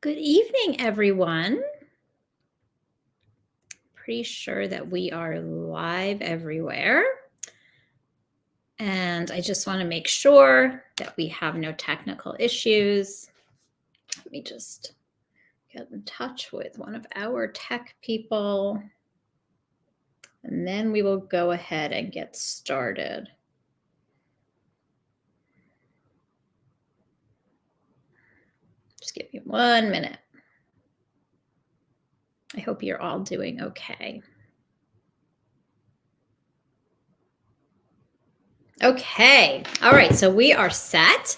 Good evening, everyone. Pretty sure that we are live everywhere. And I just want to make sure that we have no technical issues. Let me just get in touch with one of our tech people. And then we will go ahead and get started. Just give me 1 minute. I hope you're all doing okay. Okay. All right. So we are set.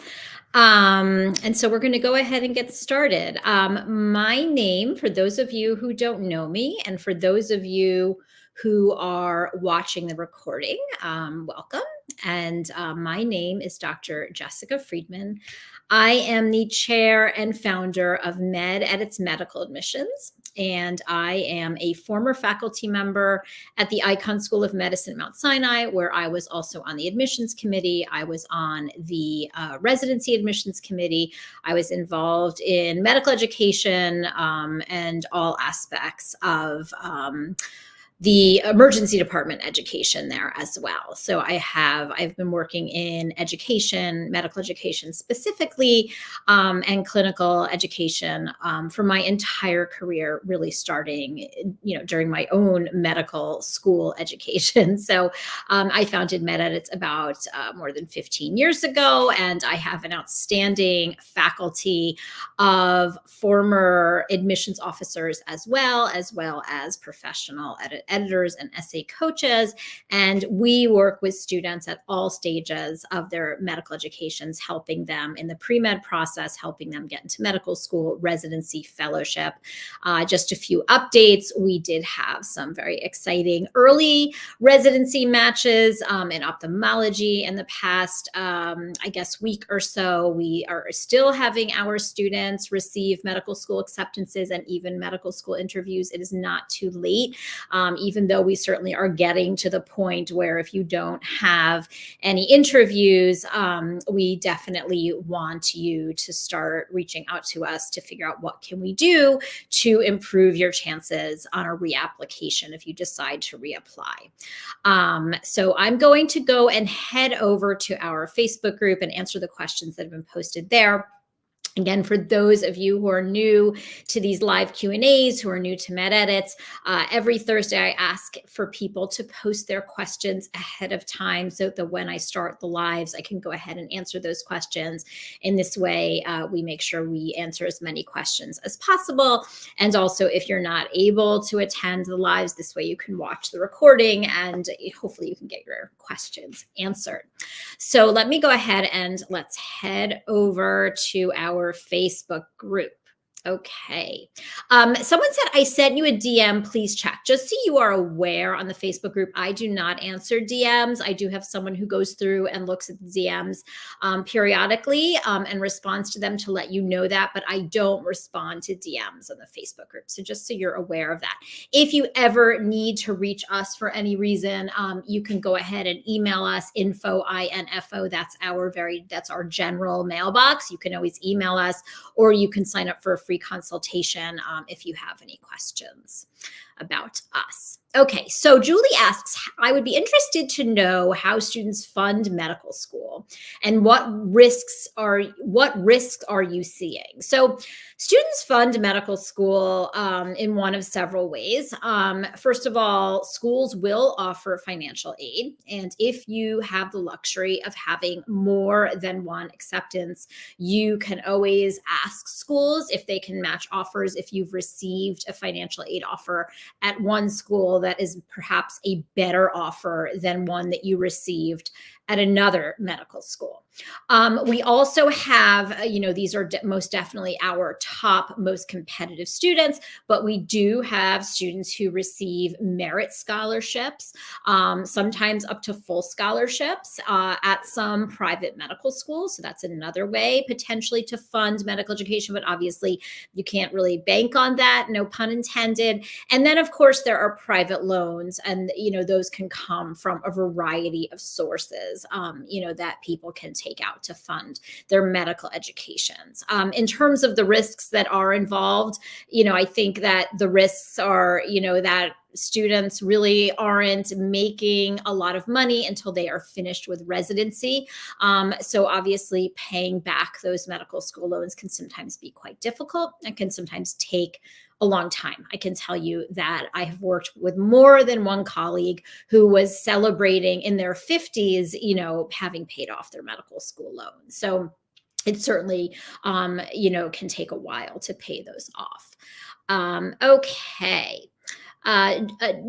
And so we're going to go ahead and get started. My name, for those of you who don't know me, and for those of you who are watching the recording, welcome. And my name is Dr. Jessica Friedman. I am the chair and founder of MedEdits Medical Admissions, and I am a former faculty member at the Icahn School of Medicine at Mount Sinai, where I was also on the admissions committee. I was on the residency admissions committee. I was involved in medical education and all aspects of the emergency department education there as well. So I've been working in education, medical education specifically, and clinical education for my entire career, really starting, during my own medical school education. So I founded MedEdits about more than 15 years ago, and I have an outstanding faculty of former admissions officers as well as professional editors and essay coaches. And we work with students at all stages of their medical educations, helping them in the pre-med process, helping them get into medical school, residency, fellowship. Just a few updates. We did have some very exciting early residency matches in ophthalmology in the past, week or so. We are still having our students receive medical school acceptances and even medical school interviews. It is not too late, even though we certainly are getting to the point where if you don't have any interviews, we definitely want you to start reaching out to us to figure out what can we do to improve your chances on a reapplication if you decide to reapply. So I'm going to go and head over to our Facebook group and answer the questions that have been posted there. Again, for those of you who are new to these live Q&As, who are new to MedEdits, every Thursday I ask for people to post their questions ahead of time so that when I start the lives, I can go ahead and answer those questions. In this way, we make sure we answer as many questions as possible. And also, if you're not able to attend the lives, this way you can watch the recording and hopefully you can get your questions answered. So let me go ahead and let's head over to our Facebook group. Okay. Someone said, I sent you a DM, please check. Just so you are aware, on the Facebook group, I do not answer DMs. I do have someone who goes through and looks at the DMs periodically and responds to them to let you know that, but I don't respond to DMs on the Facebook group. So just so you're aware of that. If you ever need to reach us for any reason, you can go ahead and email us, info, that's our general mailbox. You can always email us, or you can sign up for a free consultation if you have any questions about us. Okay, so Julie asks, I would be interested to know how students fund medical school and what risks are you seeing? So students fund medical school in one of several ways. First of all, schools will offer financial aid. And if you have the luxury of having more than one acceptance, you can always ask schools if they can match offers if you've received a financial aid offer at one school that is perhaps a better offer than one that you received at another medical school. We also have, these are most definitely our top, most competitive students, but we do have students who receive merit scholarships, sometimes up to full scholarships at some private medical schools. So that's another way potentially to fund medical education, but obviously you can't really bank on that, no pun intended. And then of course there are private loans, and those can come from a variety of sources. expenses, that people can take out to fund their medical educations. In terms of the risks that are involved, I think that the risks are, that students really aren't making a lot of money until they are finished with residency. So obviously paying back those medical school loans can sometimes be quite difficult and can sometimes take a long time. I can tell you that I have worked with more than one colleague who was celebrating in their 50s, having paid off their medical school loans. So it certainly, can take a while to pay those off. Okay.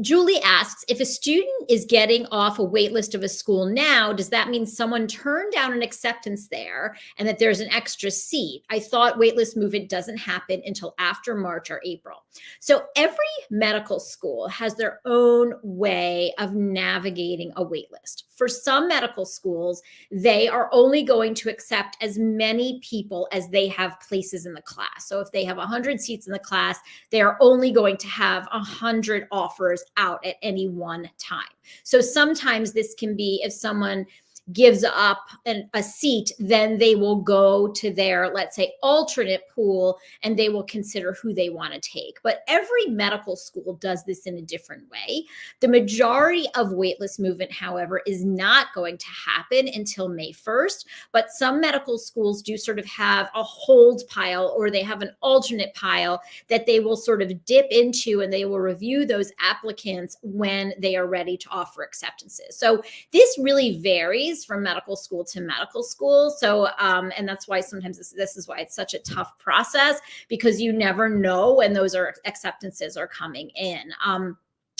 Julie asks, if a student is getting off a wait list of a school now, does that mean someone turned down an acceptance there and that there's an extra seat? I thought waitlist movement doesn't happen until after March or April. So every medical school has their own way of navigating a wait list. For some medical schools, they are only going to accept as many people as they have places in the class. So if they have 100 seats in the class, they are only going to have 100 offers out at any one time. So sometimes this can be if someone gives up a seat, then they will go to their, let's say, alternate pool, and they will consider who they want to take. But every medical school does this in a different way. The majority of waitlist movement, however, is not going to happen until May 1st. But some medical schools do sort of have a hold pile, or they have an alternate pile that they will sort of dip into, and they will review those applicants when they are ready to offer acceptances. So this really varies from medical school to medical school. So, and that's why sometimes this is why it's such a tough process, because you never know when those acceptances are coming in.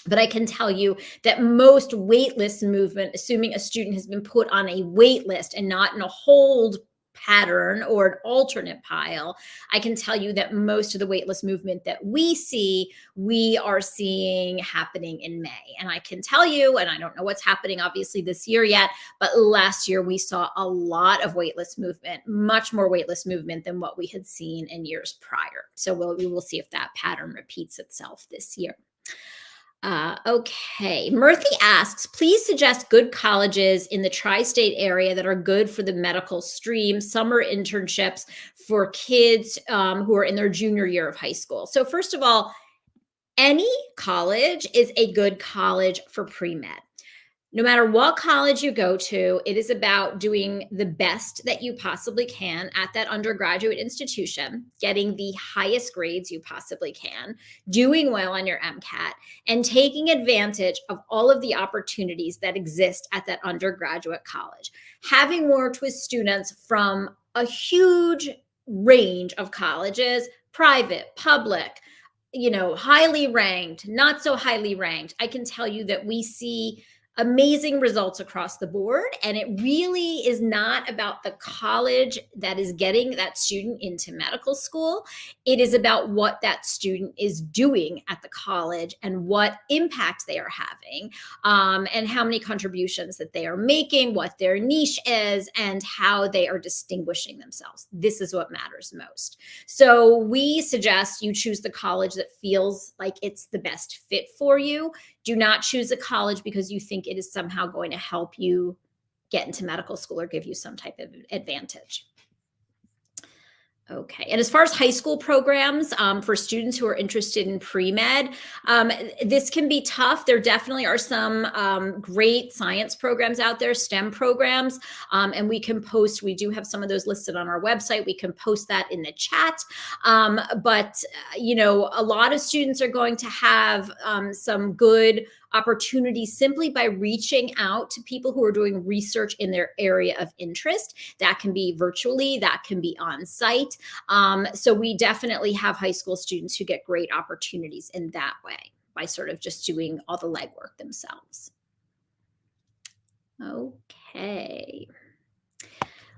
But I can tell you that most waitlist movement, assuming a student has been put on a wait list and not in a hold pattern or an alternate pile, I can tell you that most of the waitlist movement that we are seeing happening in May. And I can tell you, and I don't know what's happening obviously this year yet, but last year we saw a lot of waitlist movement, much more waitlist movement than what we had seen in years prior. So we will see if that pattern repeats itself this year. Okay. Murthy asks, please suggest good colleges in the tri-state area that are good for the medical stream, summer internships for kids who are in their junior year of high school. So first of all, any college is a good college for pre-med. No matter what college you go to, it is about doing the best that you possibly can at that undergraduate institution, getting the highest grades you possibly can, doing well on your MCAT, and taking advantage of all of the opportunities that exist at that undergraduate college. Having worked with students from a huge range of colleges, private, public, highly ranked, not so highly ranked, I can tell you that we see amazing results across the board. And it really is not about the college that is getting that student into medical school. It is about what that student is doing at the college and what impact they are having, and how many contributions that they are making, what their niche is, and how they are distinguishing themselves. This is what matters most. So we suggest you choose the college that feels like it's the best fit for you. Do not choose a college because you think it is somehow going to help you get into medical school or give you some type of advantage. Okay. And as far as high school programs, for students who are interested in pre-med, this can be tough. There definitely are some great science programs out there, STEM programs, and we do have some of those listed on our website. We can post that in the chat. But a lot of students are going to have some good opportunities simply by reaching out to people who are doing research in their area of interest. That can be virtually, that can be on site. So we definitely have high school students who get great opportunities in that way by sort of just doing all the legwork themselves. Okay.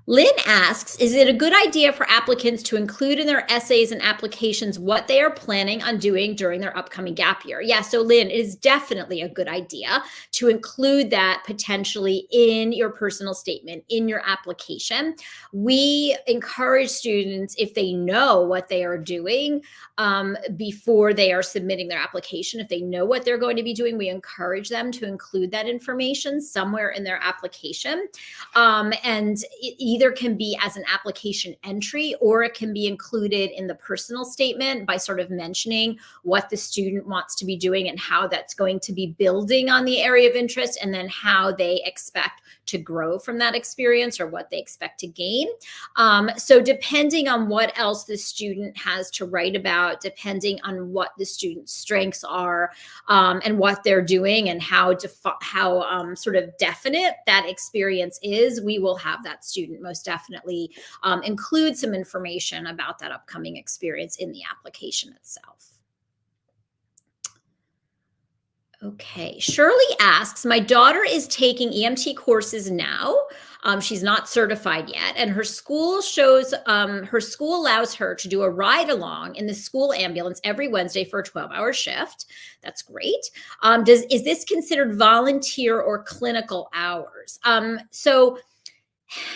Lynn asks, is it a good idea for applicants to include in their essays and applications what they are planning on doing during their upcoming gap year? Yeah, so Lynn, it is definitely a good idea to include that potentially in your personal statement, in your application. We encourage students, if they know what they are doing before they are submitting their application, if they know what they're going to be doing, we encourage them to include that information somewhere in their application. And it either can be as an application entry, or it can be included in the personal statement by sort of mentioning what the student wants to be doing and how that's going to be building on the area of interest, and then how they expect to grow from that experience or what they expect to gain. So depending on what else the student has to write about, depending on what the student's strengths are, and what they're doing, and how sort of definite that experience is, we will have that student most definitely include some information about that upcoming experience in the application itself. Okay, Shirley asks, my daughter is taking EMT courses now. She's not certified yet, and her school allows her to do a ride along in the school ambulance every Wednesday for a 12-hour shift. That's great. Is this considered volunteer or clinical hours? So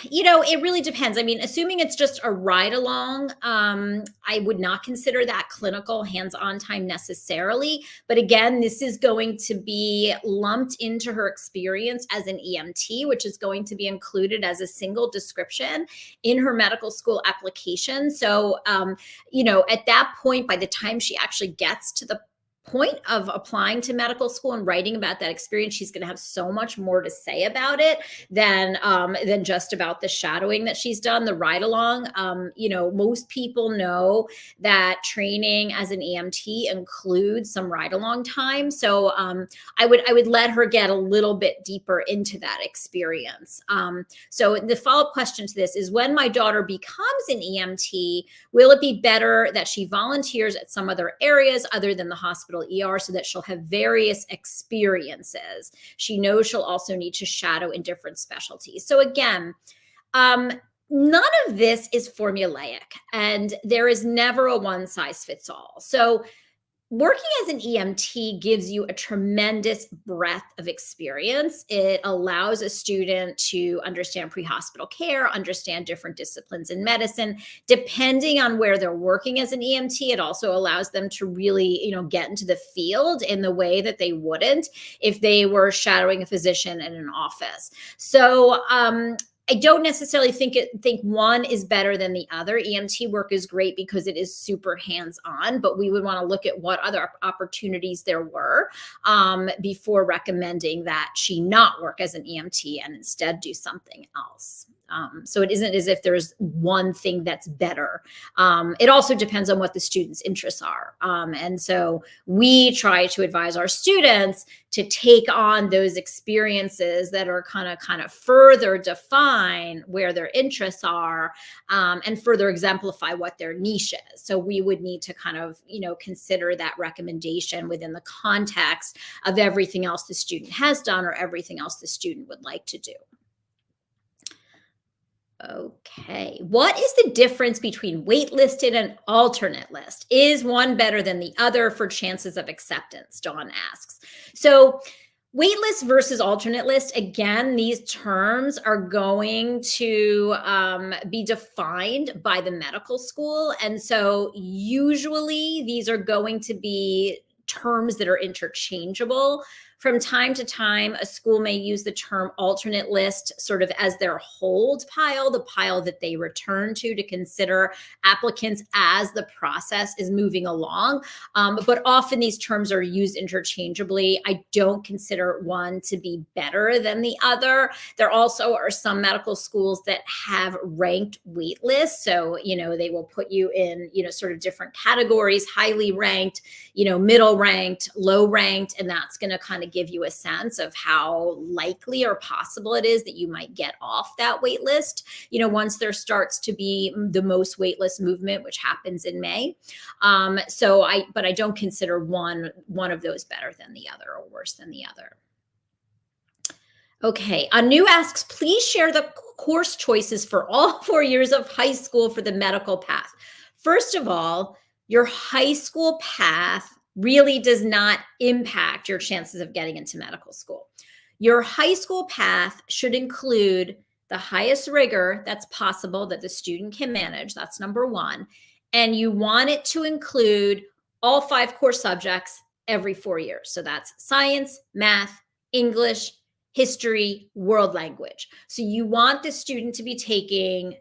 it really depends. I mean, assuming it's just a ride along, I would not consider that clinical hands-on time necessarily. But again, this is going to be lumped into her experience as an EMT, which is going to be included as a single description in her medical school application. So, at that point, by the time she actually gets to the point of applying to medical school and writing about that experience, she's going to have so much more to say about it than just about the shadowing that she's done, the ride along. Most people know that training as an EMT includes some ride along time. So I would let her get a little bit deeper into that experience. So the follow-up question to this is, when my daughter becomes an EMT, will it be better that she volunteers at some other areas other than the hospital ER, so that she'll have various experiences? She knows she'll also need to shadow in different specialties. So again, none of this is formulaic, and there is never a one size fits all. So working as an EMT gives you a tremendous breadth of experience. It allows a student to understand pre-hospital care, understand different disciplines in medicine. Depending on where they're working as an EMT, it also allows them to really, get into the field in the way that they wouldn't if they were shadowing a physician in an office. So, I don't necessarily think one is better than the other. EMT work is great because it is super hands-on, but we would want to look at what other opportunities there were before recommending that she not work as an EMT and instead do something else. So it isn't as if there's one thing that's better. It also depends on what the student's interests are. And so we try to advise our students to take on those experiences that are kind of further define where their interests are, and further exemplify what their niche is. So we would need to consider that recommendation within the context of everything else the student has done or everything else the student would like to do. Okay. What is the difference between waitlisted and alternate list? Is one better than the other for chances of acceptance? Dawn asks. So waitlist versus alternate list, again, these terms are going to be defined by the medical school. And so usually these are going to be terms that are interchangeable. From time to time, a school may use the term alternate list sort of as their hold pile, the pile that they return to consider applicants as the process is moving along. But often these terms are used interchangeably. I don't consider one to be better than the other. There also are some medical schools that have ranked wait lists. So, they will put you in, sort of different categories, highly ranked, middle ranked, low ranked, and that's going to kind of give you a sense of how likely or possible it is that you might get off that wait list, once there starts to be the most waitlist movement, which happens in May. But I don't consider one of those better than the other or worse than the other. Okay. Anu asks, please share the course choices for all 4 years of high school for the medical path. First of all, your high school path really does not impact your chances of getting into medical school. Your high school path should include the highest rigor that's possible that the student can manage. That's number one. And you want it to include all 5 core subjects every 4 years. So that's science, math, English, history, world language. So you want the student to be taking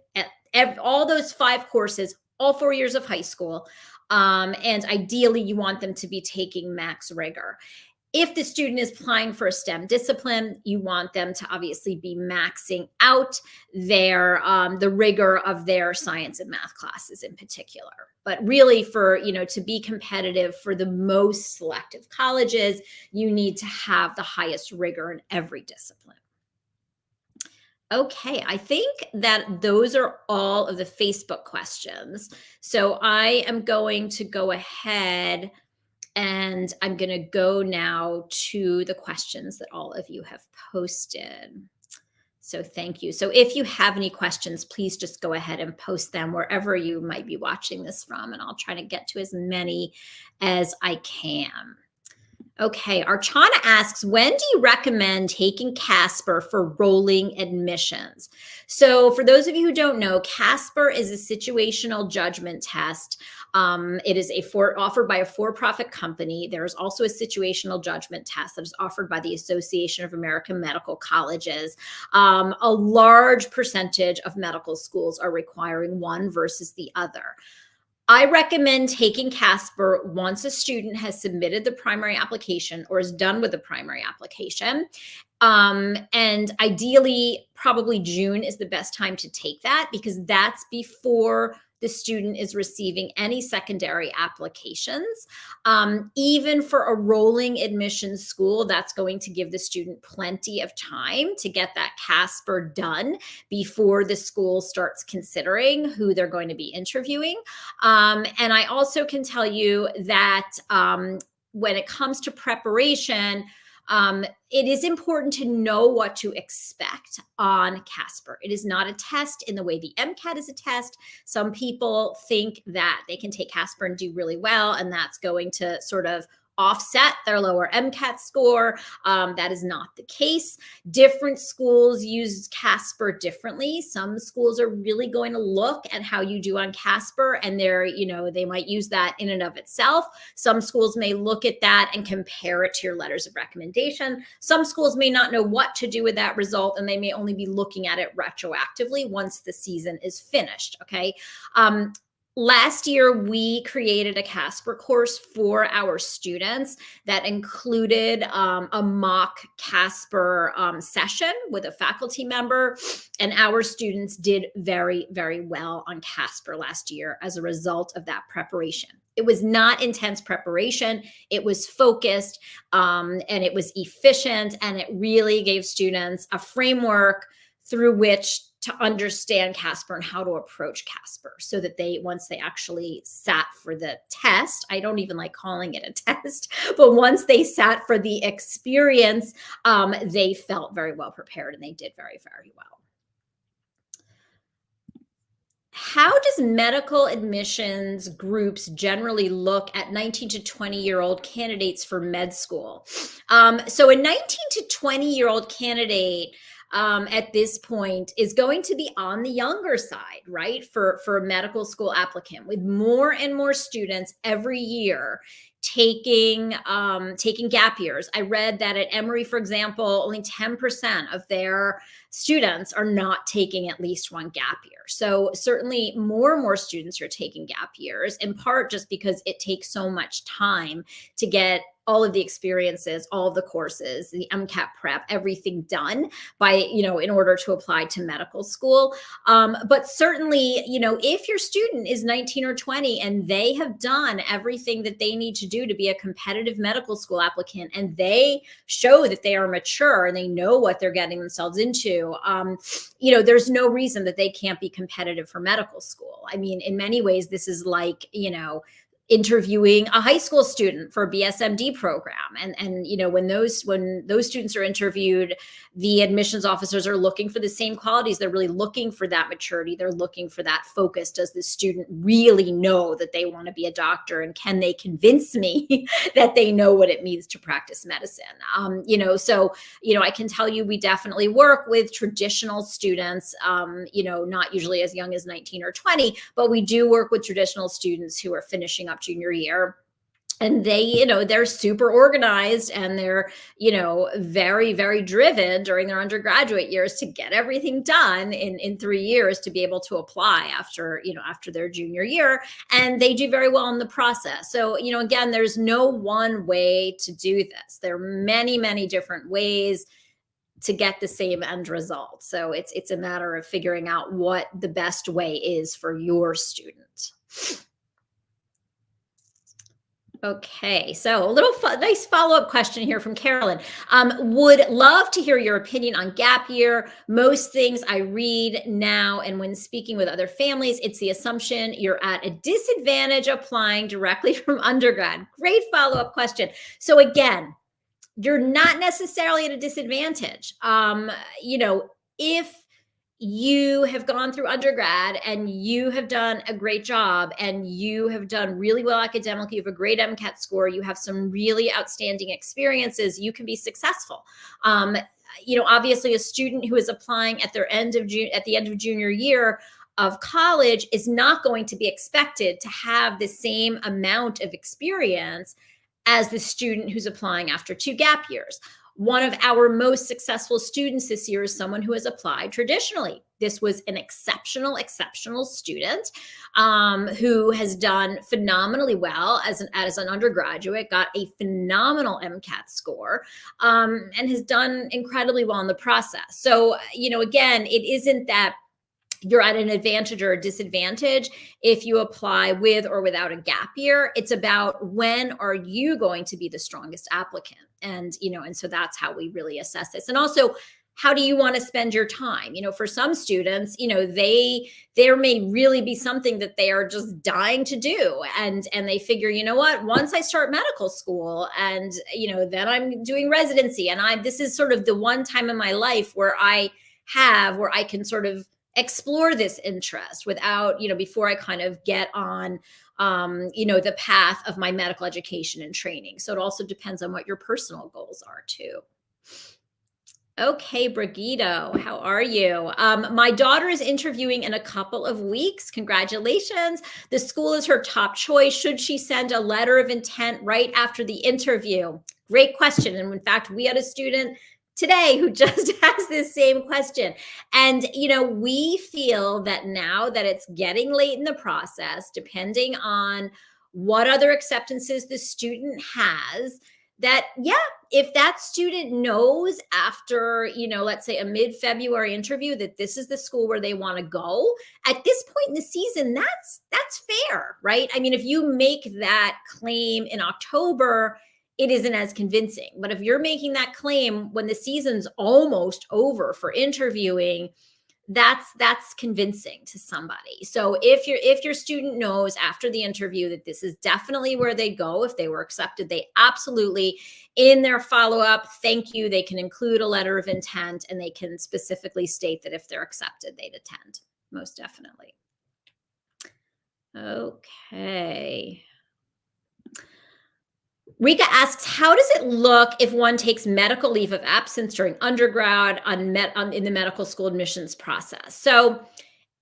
all those 5 courses, all 4 years of high school. And ideally, you want them to be taking max rigor. If the student is applying for a STEM discipline, you want them to obviously be maxing out the rigor of their science and math classes in particular. But really, to be competitive for the most selective colleges, you need to have the highest rigor in every discipline. Okay, I think that those are all of the Facebook questions. So I am going to go ahead and I'm going to go now to the questions that all of you have posted. So thank you. So if you have any questions, please just go ahead and post them wherever you might be watching this from, and I'll try to get to as many as I can. Okay, Archana asks, when do you recommend taking Casper for rolling admissions? So for those of you who don't know, Casper is a situational judgment test. It is offered by a for-profit company. There's also a situational judgment test that is offered by the Association of American Medical Colleges. A large percentage of medical schools are requiring one versus the other. I recommend taking Casper once a student has submitted the primary application or is done with the primary application. And ideally, probably June is the best time to take that because that's before the student is receiving any secondary applications. Even for a rolling admissions school, that's going to give the student plenty of time to get that Casper done before the school starts considering who they're going to be interviewing. And I also can tell you that when it comes to preparation, it is important to know what to expect on Casper. It is not a test in the way the MCAT is a test. Some people think that they can take Casper and do really well, and that's going to sort of offset their lower MCAT score. That is not the case. Different schools use Casper differently. Some schools are really going to look at how you do on Casper, and they might use that in and of itself. Some schools may look at that and compare it to your letters of recommendation. Some schools may not know what to do with that result, and they may only be looking at it retroactively once the season is finished. Okay. Last year, we created a Casper course for our students that included a mock Casper session with a faculty member, and our students did very, very well on Casper last year as a result of that preparation. It was not intense preparation. It was focused and it was efficient, and it really gave students a framework through which to understand Casper and how to approach Casper so that once they actually sat for the test, I don't even like calling it a test, but once they sat for the experience, they felt very well prepared and they did very, very well. How does medical admissions groups generally look at 19 to 20-year-old candidates for med school? So a 19 to 20-year-old candidate at this point is going to be on the younger side, right? For a medical school applicant, with more and more students every year taking gap years. I read that at Emory, for example, only 10% of their students are not taking at least one gap year. So certainly more and more students are taking gap years, in part just because it takes so much time to get all of the experiences, all of the courses, the MCAT prep, everything done in order to apply to medical school. But certainly, if your student is 19 or 20 and they have done everything that they need to do to be a competitive medical school applicant, and they show that they are mature and they know what they're getting themselves into, there's no reason that they can't be competitive for medical school. I mean, in many ways, this is like, interviewing a high school student for a BSMD program. And when those students are interviewed, the admissions officers are looking for the same qualities. They're really looking for that maturity. They're looking for that focus. Does the student really know that they want to be a doctor? And can they convince me that they know what it means to practice medicine? I can tell you we definitely work with traditional students, not usually as young as 19 or 20, but we do work with traditional students who are finishing up junior year. And they're super organized, and they're, very, very driven during their undergraduate years to get everything done in 3 years to be able to apply after their junior year. And they do very well in the process. So, again, there's no one way to do this. There are many, many different ways to get the same end result. So it's a matter of figuring out what the best way is for your student. Okay, so a little nice follow-up question here from Carolyn. Would love to hear your opinion on gap year. Most things I read now and when speaking with other families, it's the assumption you're at a disadvantage applying directly from undergrad. Great follow-up question. So again, you're not necessarily at a disadvantage. If you have gone through undergrad and you have done a great job and you have done really well academically, you have a great MCAT score, you have some really outstanding experiences, you can be successful. Obviously a student who is applying at the end of junior year of college is not going to be expected to have the same amount of experience as the student who's applying after 2 gap years. One of our most successful students this year is someone who has applied traditionally. This was an exceptional student who has done phenomenally well as an undergraduate, got a phenomenal MCAT score, and has done incredibly well in the process. So, again, it isn't that you're at an advantage or a disadvantage if you apply with or without a gap year. It's about when are you going to be the strongest applicant? And so that's how we really assess this. And also, how do you want to spend your time? For some students, there may really be something that they are just dying to do. And they figure, once I start medical school and, then I'm doing residency, and this is sort of the one time in my life where I can sort of explore this interest without, before I kind of get on, the path of my medical education and training. So it also depends on what your personal goals are too. Okay, Brigido, how are you? My daughter is interviewing in a couple of weeks. Congratulations. The school is her top choice. Should she send a letter of intent right after the interview? Great question. And in fact, we had a student today who just has this same question. And, we feel that now that it's getting late in the process, depending on what other acceptances the student has, that, if that student knows after, let's say a mid-February interview that this is the school where they want to go, at this point in the season, that's fair, right? I mean, if you make that claim in October, it isn't as convincing. But if you're making that claim when the season's almost over for interviewing, that's convincing to somebody. So if your student knows after the interview that this is definitely where they go, if they were accepted, they absolutely, in their follow-up thank you, they can include a letter of intent, and they can specifically state that if they're accepted, they'd attend. Most definitely. Okay. Rika asks, how does it look if one takes medical leave of absence during undergrad in the medical school admissions process? So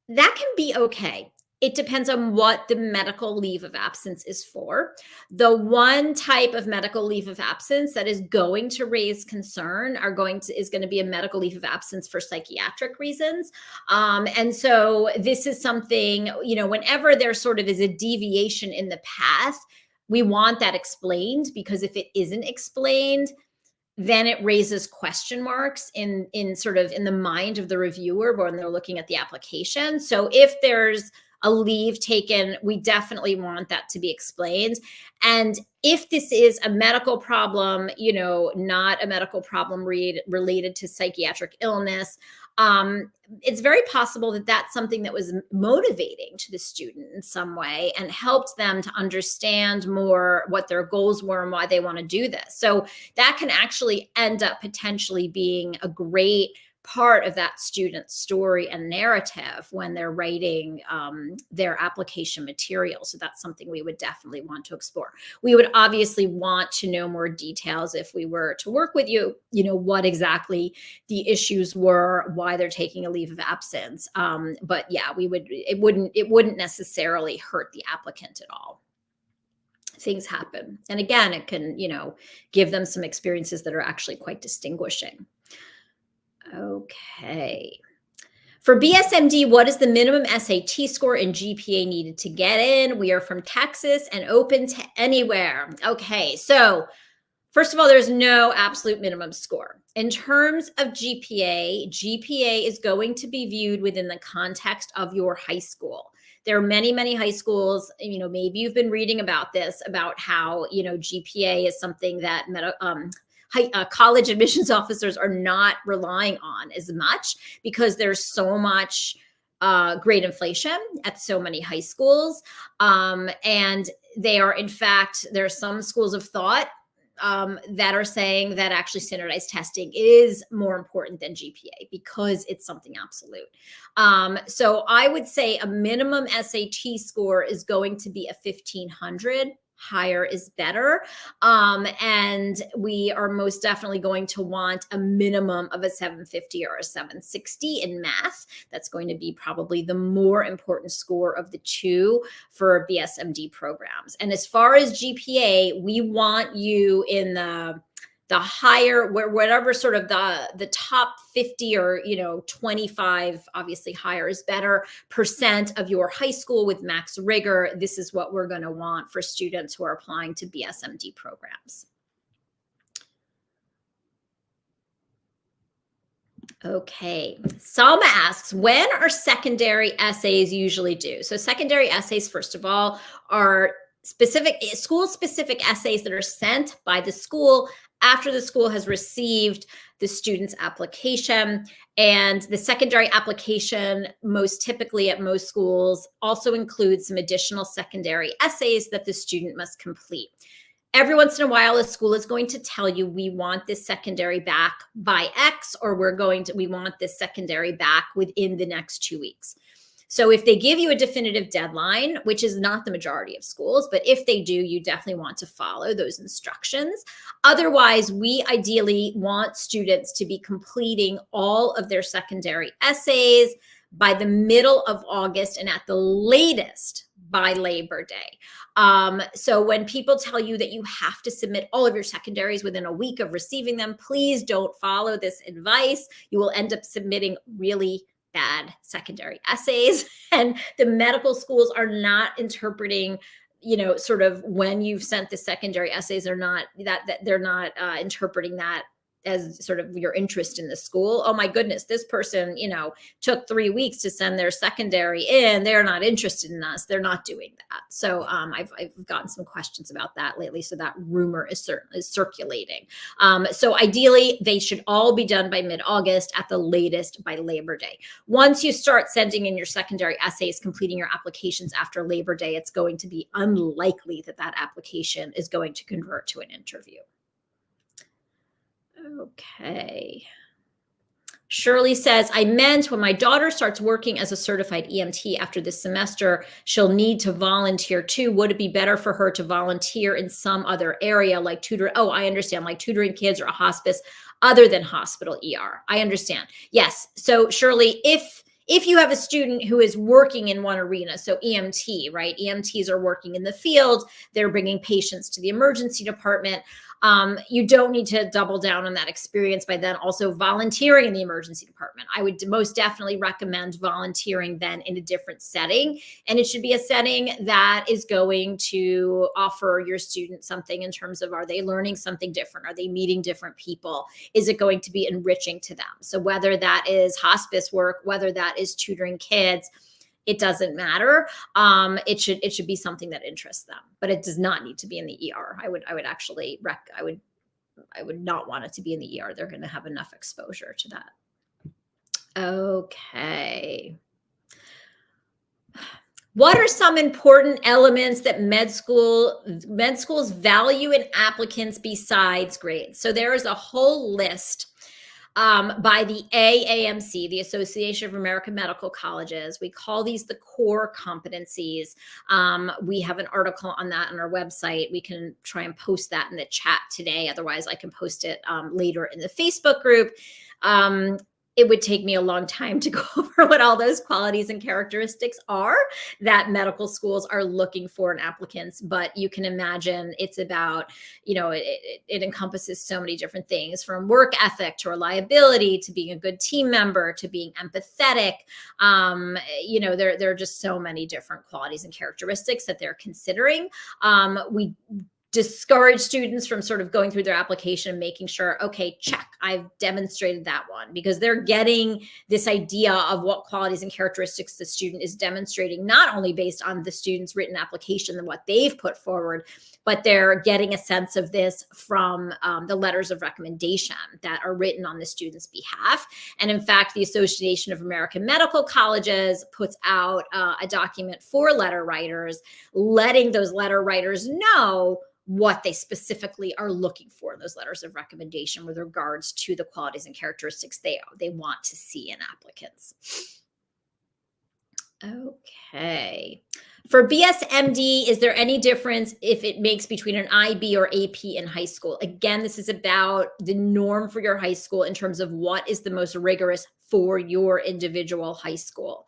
that can be okay. It depends on what the medical leave of absence is for. The one type of medical leave of absence that is going to raise concern is going to be a medical leave of absence for psychiatric reasons. And so this is something, whenever there sort of is a deviation in the path, we want that explained, because if it isn't explained, then it raises question marks in the mind of the reviewer when they're looking at the application. So if there's a leave taken, we definitely want that to be explained. And if this is a medical problem, not a medical problem related to psychiatric illness, it's very possible that that's something that was motivating to the student in some way and helped them to understand more what their goals were and why they want to do this. So that can actually end up potentially being a great part of that student's story and narrative when they're writing their application material. So that's something we would definitely want to explore. We would obviously want to know more details if we were to work with you, what exactly the issues were, why they're taking a leave of absence. But yeah, it wouldn't necessarily hurt the applicant at all. Things happen. And again, it can, give them some experiences that are actually quite distinguishing. Okay. For BSMD, what is the minimum SAT score and GPA needed to get in? We are from Texas and open to anywhere. Okay. So first of all, there's no absolute minimum score. In terms of GPA is going to be viewed within the context of your high school. There are many, many high schools, maybe you've been reading about this, about how, GPA is something that college admissions officers are not relying on as much because there's so much grade inflation at so many high schools. And they are, in fact, there are some schools of thought that are saying that actually standardized testing is more important than GPA because it's something absolute. So I would say a minimum SAT score is going to be a 1500. Higher is better. And we are most definitely going to want a minimum of a 750 or a 760 in math. That's going to be probably the more important score of the two for BSMD programs. And as far as GPA, we want you in the higher, whatever sort of the top 50 or 25, obviously higher is better, percent of your high school with max rigor. This is what we're going to want for students who are applying to BSMD programs. Okay. Salma asks, when are secondary essays usually due? So secondary essays, first of all, are school-specific essays that are sent by the school after the school has received the student's application. And the secondary application, most typically at most schools, also includes some additional secondary essays that the student must complete. Every once in a while, a school is going to tell you, we want this secondary back by X, or we want this secondary back within the next 2 weeks. So if they give you a definitive deadline, which is not the majority of schools, but if they do, you definitely want to follow those instructions. Otherwise, we ideally want students to be completing all of their secondary essays by the middle of August and at the latest by Labor Day. So when people tell you that you have to submit all of your secondaries within a week of receiving them, please don't follow this advice. You will end up submitting really bad secondary essays, and the medical schools are not interpreting, sort of when you've sent the secondary essays, or not that they're not interpreting that as sort of your interest in the school. Oh my goodness, this person, took 3 weeks to send their secondary in. They're not interested in us. They're not doing that. So I've gotten some questions about that lately. So that rumor is circulating. So ideally, they should all be done by mid-August, at the latest by Labor Day. Once you start sending in your secondary essays, completing your applications after Labor Day, it's going to be unlikely that that application is going to convert to an interview. Okay. Shirley says, I meant when my daughter starts working as a certified EMT after this semester, she'll need to volunteer too. Would it be better for her to volunteer in some other area like tutor? Oh, I understand, like tutoring kids or a hospice other than hospital ER. I understand. Yes. So Shirley, if you have a student who is working in one arena, so EMT, right? EMTs are working in the field. They're bringing patients to the emergency department. You don't need to double down on that experience by then also volunteering in the emergency department. I would most definitely recommend volunteering then in a different setting. And it should be a setting that is going to offer your students something in terms of, are they learning something different? Are they meeting different people? Is it going to be enriching to them? So whether that is hospice work, whether that is tutoring kids, it doesn't matter. It should be something that interests them, but it does not need to be in the ER. I would not want it to be in the ER. They're going to have enough exposure to that. Okay. What are some important elements that med schools value in applicants besides grades? So there is a whole list by the AAMC, the Association of American Medical Colleges. We call these the core competencies. We have an article on that on our website. We can try and post that in the chat today. Otherwise, I can post it later in the Facebook group. It would take me a long time to go over what all those qualities and characteristics are that medical schools are looking for in applicants. But you can imagine it's about, it encompasses so many different things, from work ethic to reliability to being a good team member to being empathetic. There are just so many different qualities and characteristics that they're considering. We discourage students from sort of going through their application and making sure, okay, check, I've demonstrated that one, because they're getting this idea of what qualities and characteristics the student is demonstrating, not only based on the student's written application and what they've put forward, but they're getting a sense of this from the letters of recommendation that are written on the student's behalf. And in fact, the Association of American Medical Colleges puts out a document for letter writers, letting those letter writers know what they specifically are looking for in those letters of recommendation with regards to the qualities and characteristics they want to see in applicants. Okay. For BSMD, is there any difference if it makes between an IB or AP in high school? Again, this is about the norm for your high school in terms of what is the most rigorous for your individual high school.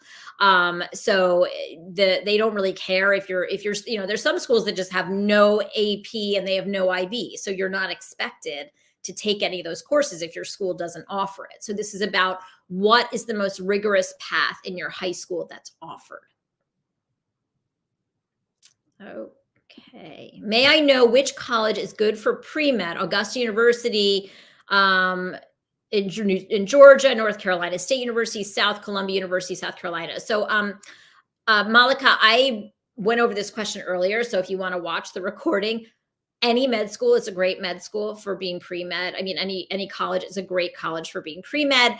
So they don't really care if you're, there's some schools that just have no AP and they have no IB. So you're not expected to take any of those courses if your school doesn't offer it. So this is about what is the most rigorous path in your high school that's offered. Okay. May I know which college is good for pre-med? Augusta University, in Georgia, North Carolina State University, South Columbia University, South Carolina. So, Malika, I went over this question earlier. So if you want to watch the recording, any med school is a great med school for being pre-med. I mean, any college is a great college for being pre-med.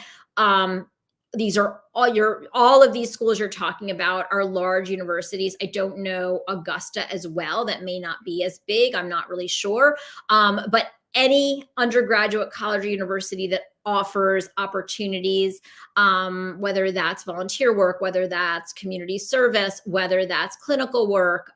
These are all of these schools you're talking about are large universities. I don't know Augusta as well. That may not be as big. I'm not really sure. But any undergraduate college or university that offers opportunities, whether that's volunteer work, whether that's community service, whether that's clinical work,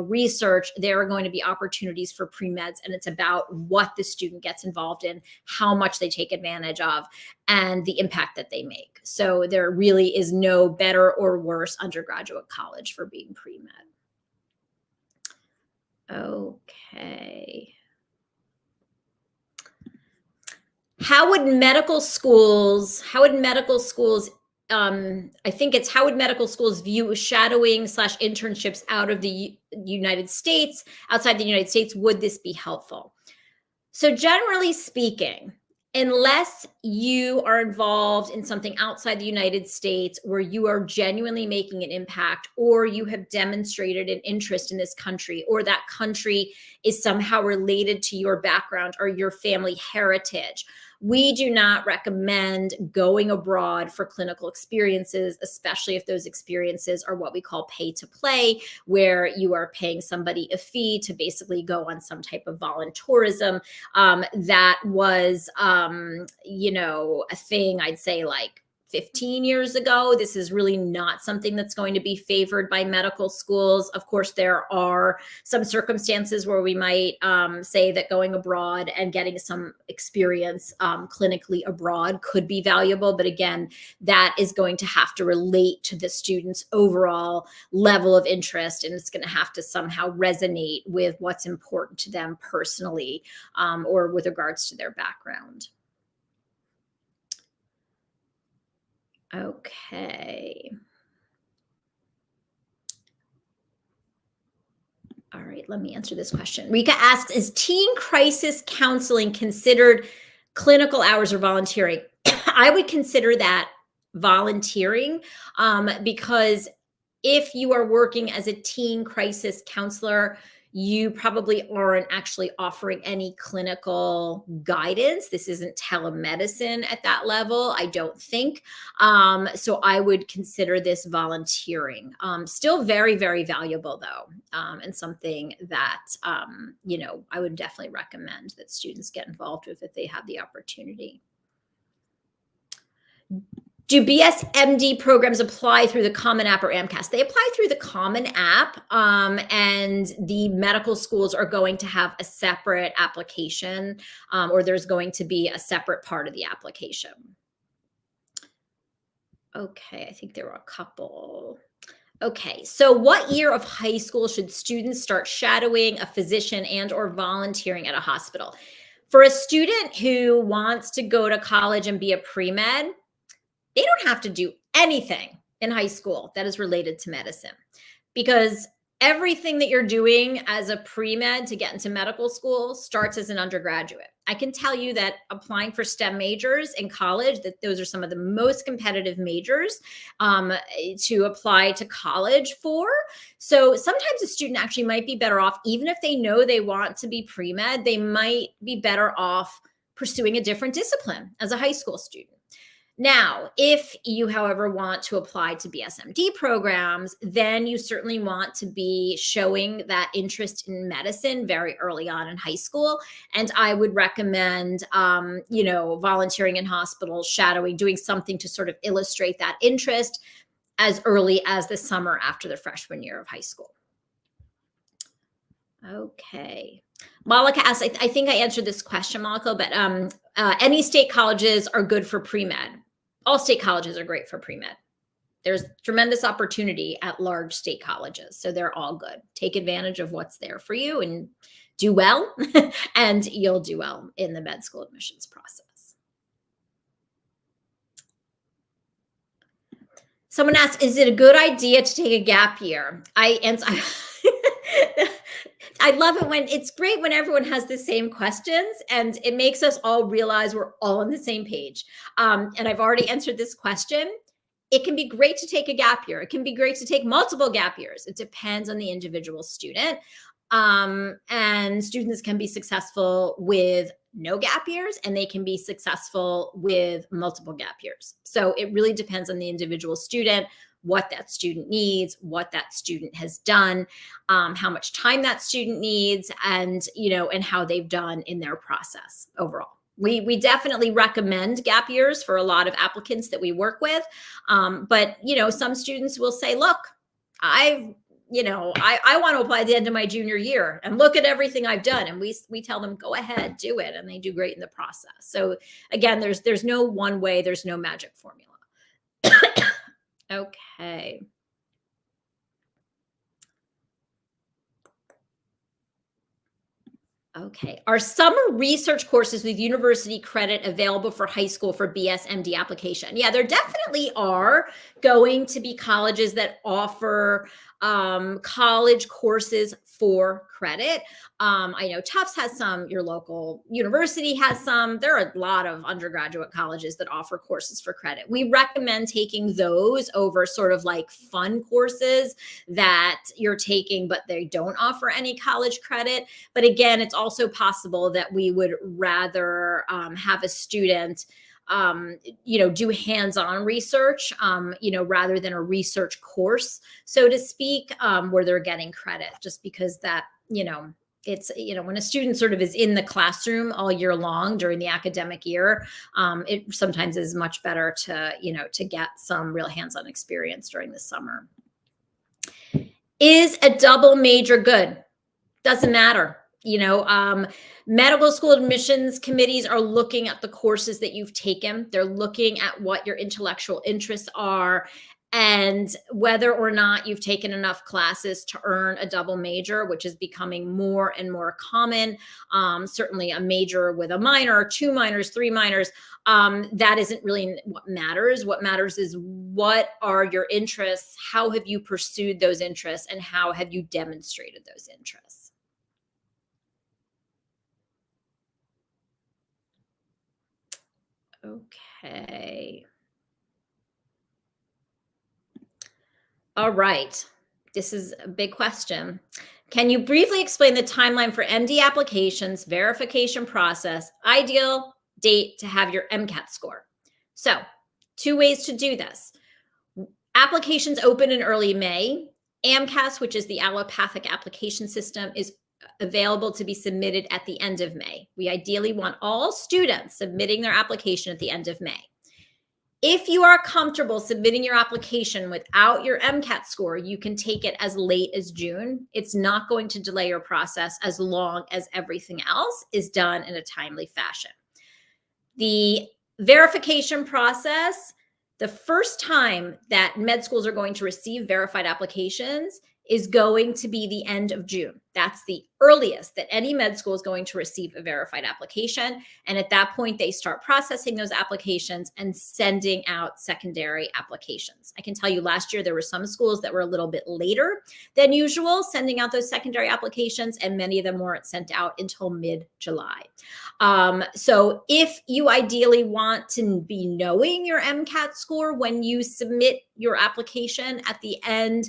research, there are going to be opportunities for pre-meds. And it's about what the student gets involved in, how much they take advantage of, and the impact that they make. So there really is no better or worse undergraduate college for being pre-med. Okay. How would medical schools, I think it's how would medical schools view shadowing / internships out of the United States, outside the United States? Would this be helpful? So generally speaking, unless you are involved in something outside the United States where you are genuinely making an impact, or you have demonstrated an interest in this country, or that country is somehow related to your background or your family heritage, we do not recommend going abroad for clinical experiences, especially if those experiences are what we call pay to play, where you are paying somebody a fee to basically go on some type of voluntourism. That was, a thing, I'd say, like 15 years ago. This is really not something that's going to be favored by medical schools. Of course, there are some circumstances where we might say that going abroad and getting some experience clinically abroad could be valuable. But again, that is going to have to relate to the student's overall level of interest, and it's going to have to somehow resonate with what's important to them personally, or with regards to their background. Okay. All right, let me answer this question. Rika asks, is teen crisis counseling considered clinical hours or volunteering? I would consider that volunteering, because if you are working as a teen crisis counselor, You probably aren't actually offering any clinical guidance. This isn't telemedicine at that level, I don't think. So I would consider this volunteering. Still very, very valuable though, and something that, I would definitely recommend that students get involved with if they have the opportunity. Do BSMD programs apply through the Common App or AMCAS? They apply through the Common App, and the medical schools are going to have a separate application, or there's going to be a separate part of the application. Okay, I think there were a couple. Okay, so what year of high school should students start shadowing a physician and or volunteering at a hospital? For a student who wants to go to college and be a pre-med, they don't have to do anything in high school that is related to medicine, because everything that you're doing as a pre-med to get into medical school starts as an undergraduate. I can tell you that applying for STEM majors in college, that those are some of the most competitive majors to apply to college for. So sometimes a student actually might be better off, even if they know they want to be pre-med, they might be better off pursuing a different discipline as a high school student. Now, if you, however, want to apply to BSMD programs, then you certainly want to be showing that interest in medicine very early on in high school. And I would recommend, volunteering in hospitals, shadowing, doing something to sort of illustrate that interest as early as the summer after the freshman year of high school. Okay. Malika asks, I think I answered this question, Malika, but any state colleges are good for pre-med. All state colleges are great for pre-med. There's tremendous opportunity at large state colleges, so they're all good. Take advantage of what's there for you and do well, and you'll do well in the med school admissions process. Someone asks, is it a good idea to take a gap year? I love it when it's great when everyone has the same questions, and it makes us all realize we're all on the same page. And I've already answered this question. It can be great to take a gap year. It can be great to take multiple gap years. It depends on the individual student. And students can be successful with no gap years, and they can be successful with multiple gap years. So it really depends on the individual student, what that student needs, what that student has done, how much time that student needs, and and how they've done in their process overall. We definitely recommend gap years for a lot of applicants that we work with, but some students will say, "Look, I want to apply at the end of my junior year, and look at everything I've done." And we tell them, "Go ahead, do it," and they do great in the process. So again, there's no one way, there's no magic formula. Okay. Okay. Are summer research courses with university credit available for high school for BSMD application? Yeah, there definitely are going to be colleges that offer college courses for credit. I know Tufts has some, your local university has some. There are a lot of undergraduate colleges that offer courses for credit. We recommend taking those over sort of like fun courses that you're taking, but they don't offer any college credit. But again, it's also possible that we would rather have a student do hands-on research, rather than a research course, so to speak, where they're getting credit, just because that, it's, when a student sort of is in the classroom all year long during the academic year, it sometimes is much better to get some real hands-on experience during the summer. Is a double major good? Doesn't matter. Medical school admissions committees are looking at the courses that you've taken. They're looking at what your intellectual interests are and whether or not you've taken enough classes to earn a double major, which is becoming more and more common. Certainly a major with a minor, 2 minors, 3 minors. That isn't really what matters. What matters is, what are your interests? How have you pursued those interests? And how have you demonstrated those interests? Okay. All right. This is a big question. Can you briefly explain the timeline for MD applications, verification process, ideal date to have your MCAT score? So, two ways to do this. Applications open in early May. AMCAS, which is the allopathic application system, is available to be submitted at the end of May. We ideally want all students submitting their application at the end of May. If you are comfortable submitting your application without your MCAT score, you can take it as late as June. It's not going to delay your process as long as everything else is done in a timely fashion. The verification process, the first time that med schools are going to receive verified applications is going to be the end of June. That's the earliest that any med school is going to receive a verified application. And at that point, they start processing those applications and sending out secondary applications. I can tell you last year, there were some schools that were a little bit later than usual sending out those secondary applications, and many of them weren't sent out until mid-July. So if you ideally want to be knowing your MCAT score when you submit your application at the end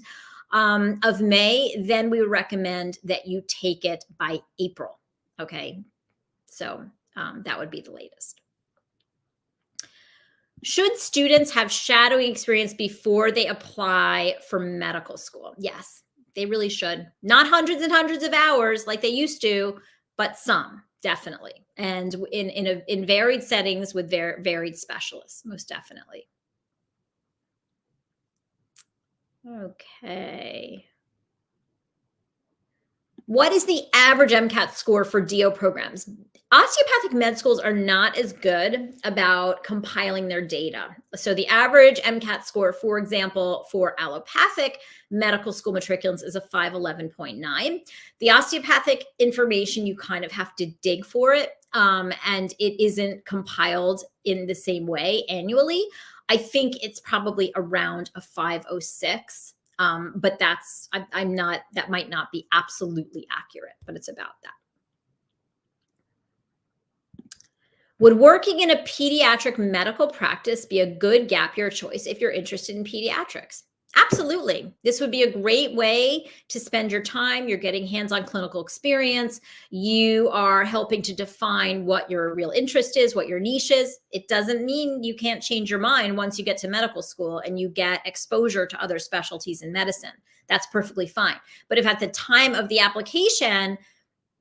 of May, then we would recommend that you take it by April. Okay. So that would be the latest. Should students have shadowing experience before they apply for medical school? Yes, they really should. Not hundreds and hundreds of hours like they used to, but some, definitely. And in varied settings with varied specialists, most definitely. Okay. What is the average MCAT score for DO programs? Osteopathic med schools are not as good about compiling their data. So the average MCAT score, for example, for allopathic medical school matriculants is a 511.9. The osteopathic information, you kind of have to dig for it, and it isn't compiled in the same way annually. I think it's probably around a 506. But that might not be absolutely accurate, but it's about that. Would working in a pediatric medical practice be a good gap year choice if you're interested in pediatrics? Absolutely. This would be a great way to spend your time. You're getting hands-on clinical experience. You are helping to define what your real interest is, what your niche is. It doesn't mean you can't change your mind once you get to medical school and you get exposure to other specialties in medicine. That's perfectly fine. But if at the time of the application,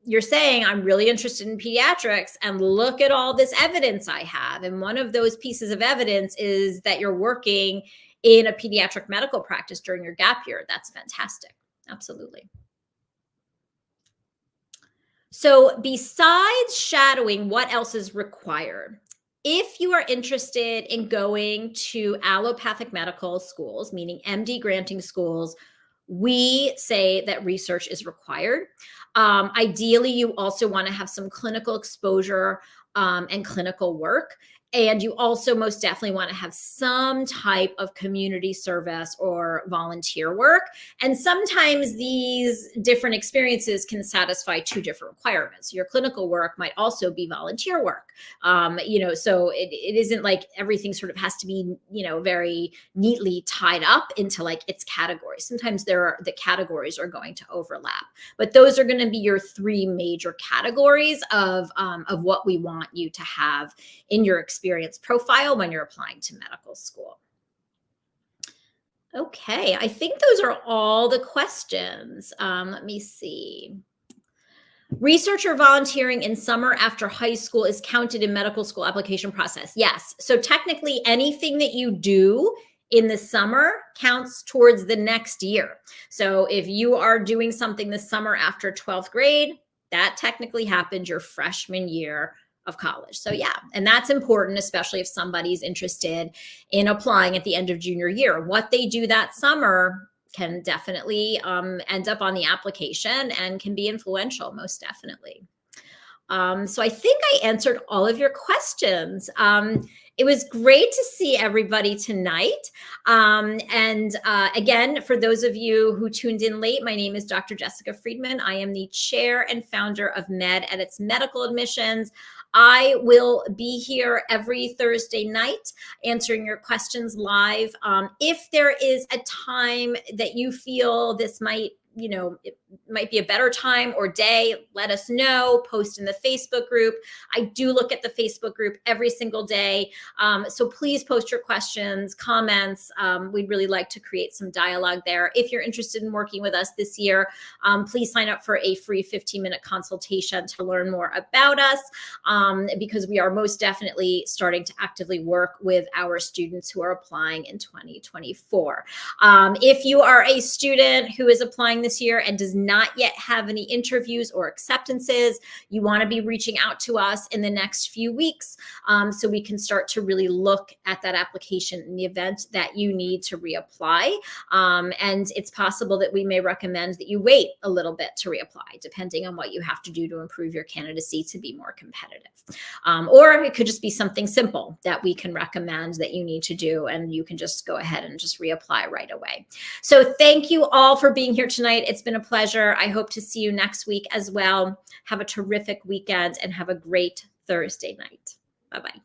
you're saying, I'm really interested in pediatrics and look at all this evidence I have, and one of those pieces of evidence is that you're working in a pediatric medical practice during your gap year, that's fantastic. Absolutely. So besides shadowing, what else is required? If you are interested in going to allopathic medical schools, meaning MD granting schools, we say that research is required. Ideally, you also want to have some clinical exposure and clinical work. And you also most definitely want to have some type of community service or volunteer work. And sometimes these different experiences can satisfy two different requirements. Your clinical work might also be volunteer work. So it isn't like everything sort of has to be, very neatly tied up into like its categories. Sometimes the categories are going to overlap, but those are going to be your three major categories of what we want you to have in your experience profile when you're applying to medical school. Okay, I think those are all the questions. Let me see. Research or volunteering in summer after high school is counted in medical school application process. Yes, so technically anything that you do in the summer counts towards the next year. So if you are doing something this summer after 12th grade, that technically happened your freshman year of college. So yeah, and that's important, especially if somebody's interested in applying at the end of junior year. What they do that summer can definitely end up on the application and can be influential, most definitely. So I think I answered all of your questions. It was great to see everybody tonight. Again, for those of you who tuned in late, my name is Dr. Jessica Friedman. I am the chair and founder of MedEdits Medical Admissions. I will be here every Thursday night answering your questions live. If there is a time that you feel this might, it might be a better time or day, let us know. Post in the Facebook group. I do look at the Facebook group every single day. So please post your questions, comments. We'd really like to create some dialogue there. If you're interested in working with us this year, please sign up for a free 15-minute consultation to learn more about us, because we are most definitely starting to actively work with our students who are applying in 2024. If you are a student who is applying this year and does not yet have any interviews or acceptances, you want to be reaching out to us in the next few weeks, so we can start to really look at that application in the event that you need to reapply. And it's possible that we may recommend that you wait a little bit to reapply, depending on what you have to do to improve your candidacy to be more competitive. Or it could just be something simple that we can recommend that you need to do, and you can just go ahead and just reapply right away. So thank you all for being here tonight. It's been a pleasure. I hope to see you next week as well. Have a terrific weekend and have a great Thursday night. Bye-bye.